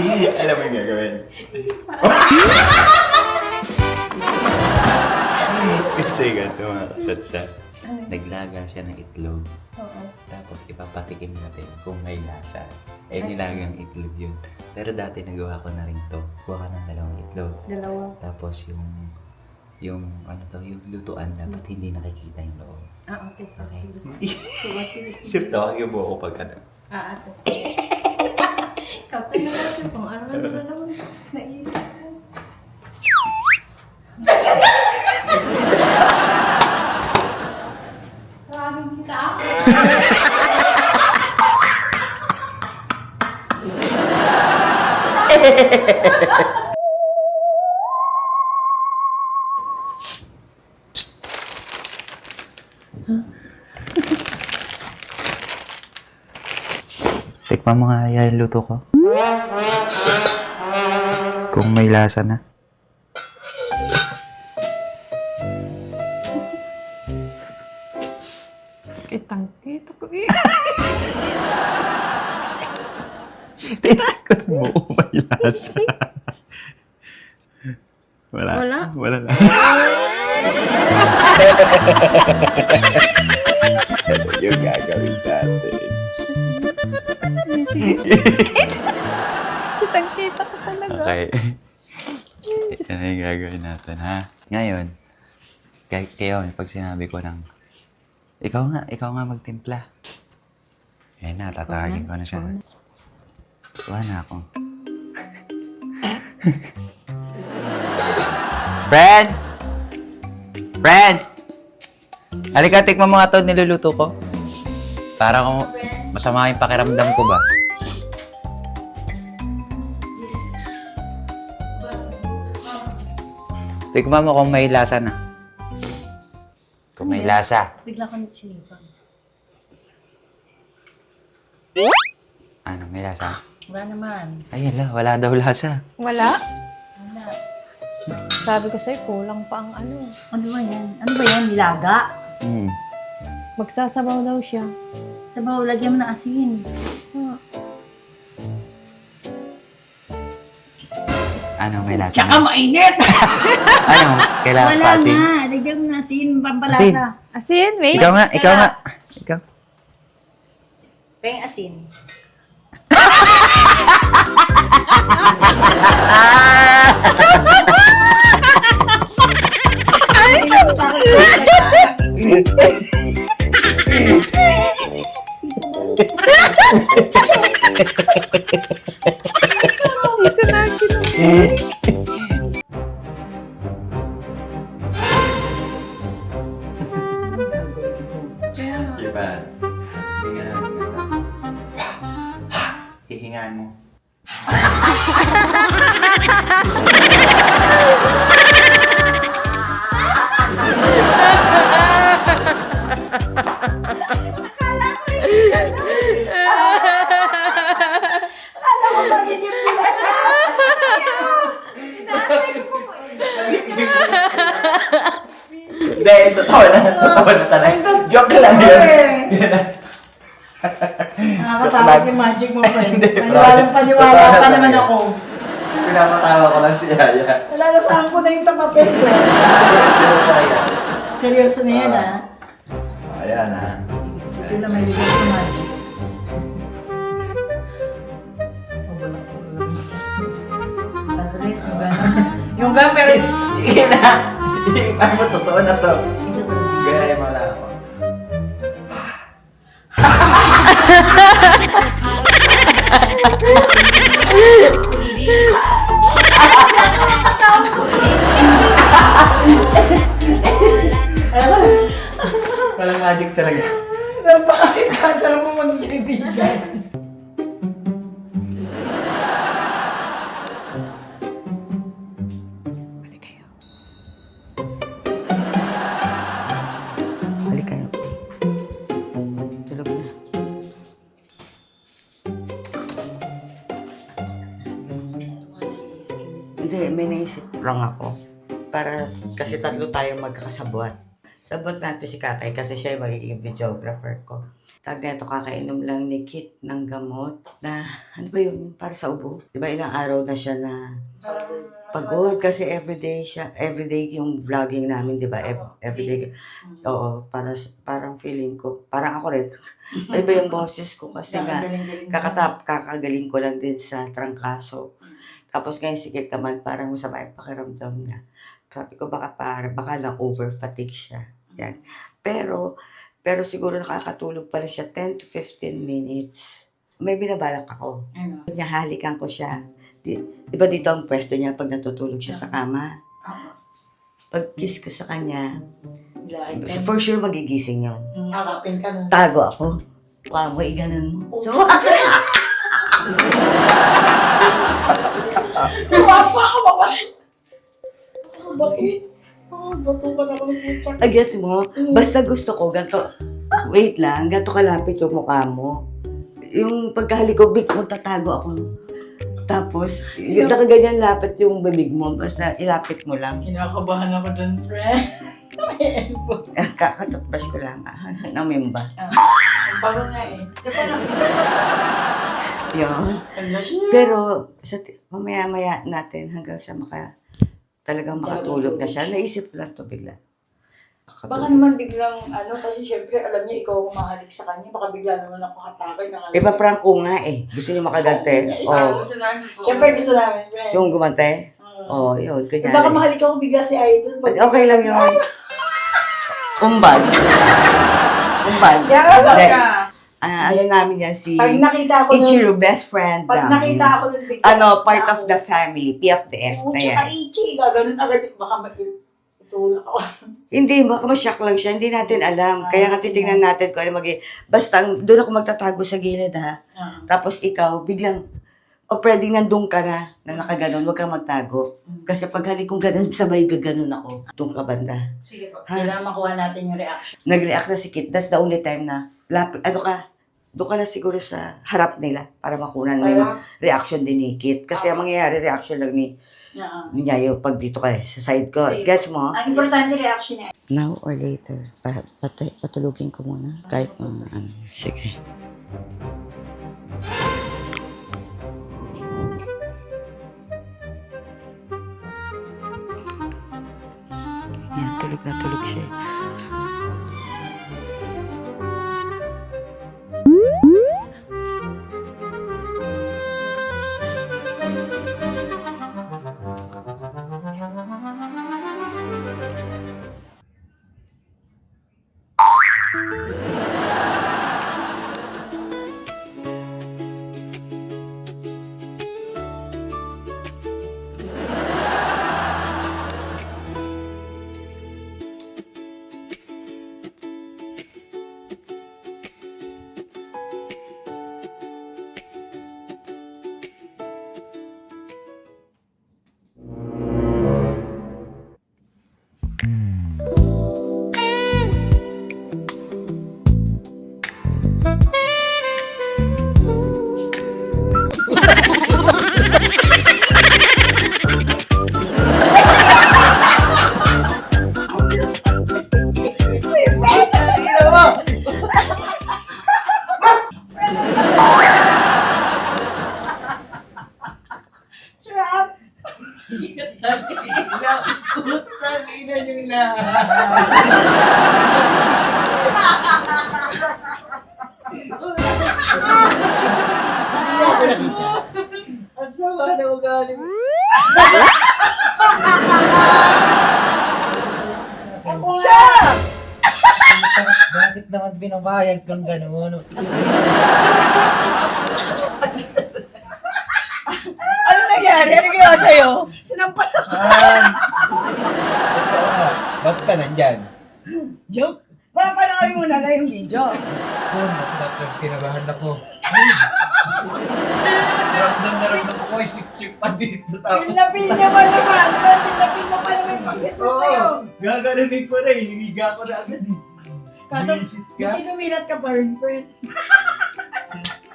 Alam mo yung gagawin? Kasi ganito mga kasatsa. Naglaga siya ng itlog. Oo. Tapos ipapatikim natin kung may lasa. Eh, nilagang itlog yun. Pero dati nagawa ko na rin to. Kuha ka ng dalawang itlog. Dalawa. Tapos yung yung lutuan dapat hindi nakikita yung loob. Okay. Okay. Sige. Sip tawagin mo ako pag ano. Sige. Kapag natin kung ano na naman naisip mo. Maraming kita ako. Tikman mo nga yung luto ko. Kung may lasa na. Kitang-kita ko eh. Tikman mo kung may lasa. Wala. Wala lasa. Ano yung gagawin natin? Kitang-kita ko talaga. Okay. Yan yung gagawin natin, ha? Ngayon, kayo, pag sinabi ko ng, ikaw nga magtimpla. Ayan na, tatawagin ko na siya. Tuwa na ako. Friend! Friend! Halika, tikman mo nga ito, niluluto ko. Para kung masama yung pakiramdam ko ba? Tikman mo kung may lasa na. Kung may lasa. Bigla ka nagsipa. Ano, may lasa? Wala naman. Ay, wala daw lasa. Wala? Wala. Sabi ko sa'yo, kulang pa ang ano. Ano ba yan? Ano ba yan? Nilaga? Magsasabaw daw siya. Sabaw, lagyan mo ng asin. Ano, may lasa Tsaka na? mainit! Ano, kailangan Wala pa asin? nga. Lagyan mo ng asin. Asin. Pampalasa. Asin, wait. Ikaw nga. Ikaw. Peng asin. Dito na Diba? Hihingaan mo. Alam mo ba yun yung Hindi, totoo na talaga. Joke lang yun. Nakakatawa yung magic mo, friend. Hindi, Paniwalang-paniwala totoo na pa naman talaga. ako. Pinapatawa ko lang si Yaya. Nalalasaan ko na yung tapapel, friend. Seryoso na yan, ha? Ayan, ha? Ito na may ligay sa magic. Ano ulit? Yung gano'n. Yung gano'n, pero Sige na. Ipan mo, totoo na to. ito talaga. Gaya mo lang ako. Walang magic talaga. Sarap ba kami ka? Sarap mo mag-ibigan. Balik kayo. Tulog na. Hindi, may naisip lang ako. Para, kasi tatlo tayo magkakasabwat. Sabot natin si Kakay kasi siya yung magiging videographer ko. Tag na ito, kakainom lang ni Kit ng gamot na, ano ba yun, para sa ubo. Diba ilang araw na siya na pagod kasi everyday yung vlogging namin, diba? Everyday. Oo, parang feeling ko, parang ako rin. Iba yung boses ko kasi nga, kakagaling ko lang din sa trangkaso. Tapos ngayon si Kit naman, parang masama yung pakiramdam niya. Sabi ko, baka lang over-fatigue siya. Yan. Pero siguro nakakatulog pala siya 10 to 15 minutes. May binabalak ako. Halikan ko siya. Di ba dito ang pwesto niya pag natutulog siya sa kama? Pag kiss ko sa kanya, for sure magigising yun. Harapin ka nun. Tago ako. Mukha mo, iganon mo. So, Bakit? Bato ka na ako ng putsak. I guess mo, basta gusto ko, ganito, wait lang, ganito kalapit yung mukha mo. Yung pagkahalik ko, magtatago ako. Tapos, nakaganyan lapit yung bibig mo, basta ilapit mo lang. Kinakabahan ako dun, friend. May elbow. Kakatutbrush ko lang, namimba. Parang nga eh. Sa parang, Yun. Pero, mamaya-maya natin hanggang sa talagang makatulog na siya. Naisip ko lang to bigla. baka naman biglang, kasi syempre, alam niya, ikaw umahalik sa kanya, baka bigla naman ako hatake. Ipaprank ko nga eh. Gusto niyo makagante? Oh. Syempre, gusto namin, friend. Yung gumante? Oh, yun. Kanya. Baka mahalik ako bigla si Idol. Okay lang yun. Umbag. Kaya Hindi. Alam namin yan si pag nakita ko Ichiro, best friend pag namin. nakita ako nun bigla. Part of the family. P of the S na yan. Tsaka Ichi, gano'n agad. Baka itulak ako. Hindi, baka ma-shock lang siya. Hindi natin alam. Kaya nga titignan natin kung ano basta doon ako magtatago sa gilid ha. Tapos ikaw, biglang, pwedeng nandun ka na nakaganon, huwag kang magtago. Kasi pag halik kong ganon, sabay gaganon ako. Doon ka banda. Sige po. Kailangan makuha natin yung reaction. Nag-react na si Kit. That's the only time na, doon ka na siguro sa harap nila para makunan mo yung reaction din ni Kit. Kasi ang mangyayari, reaction lang ni niya yung pag dito ka sa side ko. Sige. Guess mo? Ang importante reaction niya. Now or later. Patulugin ko muna. Kahit sige. Yan, tulog siya. Putang ina yung lahat. Ang sama na ugali mo. Bakit naman pinabayag kang gano'n? Ano nangyari? Ano ginawa sa'yo? Sinampal ako. Ba't ka nandyan? Joke? Panoorin mo na lang yung video. Bakit kinabahan ako? Naramdam ko ay sip-sip pa dito. Tapos, Pinapil niya pa naman. Pinapil mo pa naman yung pagsit mo sa'yo. gaganunin ko na eh. Hiniga ko na agad eh. Kaso, Visit ka? hindi tumilat ka pa rin, friend.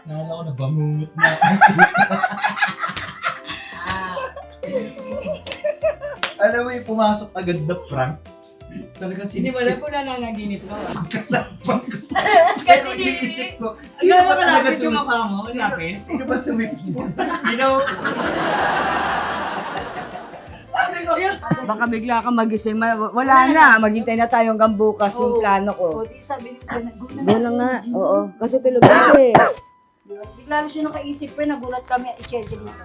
Nala ko na bamungot na. Alam mo yung pumasok agad na prank. Talagang Hindi mo alam kung nananaginip ka. Kasampang ko. Kasi Pero iniisip ko, sino ba talaga yung mukha mo? Sino ba sumipspot? You know? Baka bigla ka magising. Wala na. Maghintay na tayo hanggang bukas yung plano ko. O, di sabi niyo siya, nagulat. Wala nga. Oo. Kasi tulog na siya eh. Bigla na siya nakaisip pa, nagulat kami at i-schedule nito.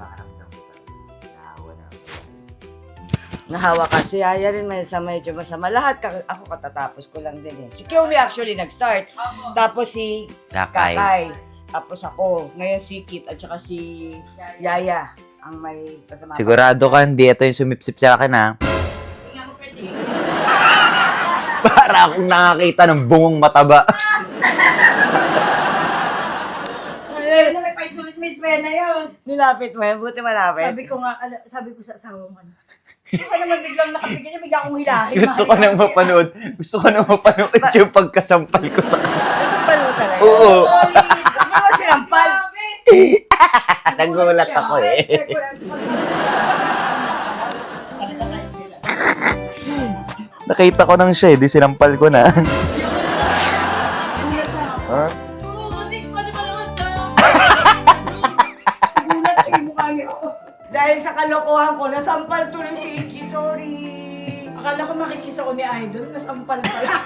Nahawa ka. Si Yaya rin may sa medyo masama. Lahat ako katatapos ko lang din eh. Si Kyoli actually nag-start. Tapos si Kakay. Kakay. Tapos ako. Ngayon si Kit at saka si Yaya ang may kasama. Sigurado ka, hindi ito yung sumipsip sa akin, ha? Para akong nakakita ng bungong mataba. Ay, may paisulit Miss Rena yun. Nilapit mo yan. Buti malapit. Sabi ko sa asawa mo, hindi ka naman biglang nakabigyan niya, bigla akong hilahin. Gusto ko nang mapanood. Gusto ko nang mapanood yung pagkasampal ko sa kanya. Nasumpal mo talaga. Oo. Solid! Sabi mo sinampal. Nagulat ako eh. Nakita ko nang siya eh, di sinampal ko na. Ha? Oo, kasi paano ka naman sa... Gulat siya yung mukha niya. Dahil sa kalokohan ko, nasampal tuloy si Ichi. Sorry. Akala ko makikisa ko ni Idol, nasampal pala.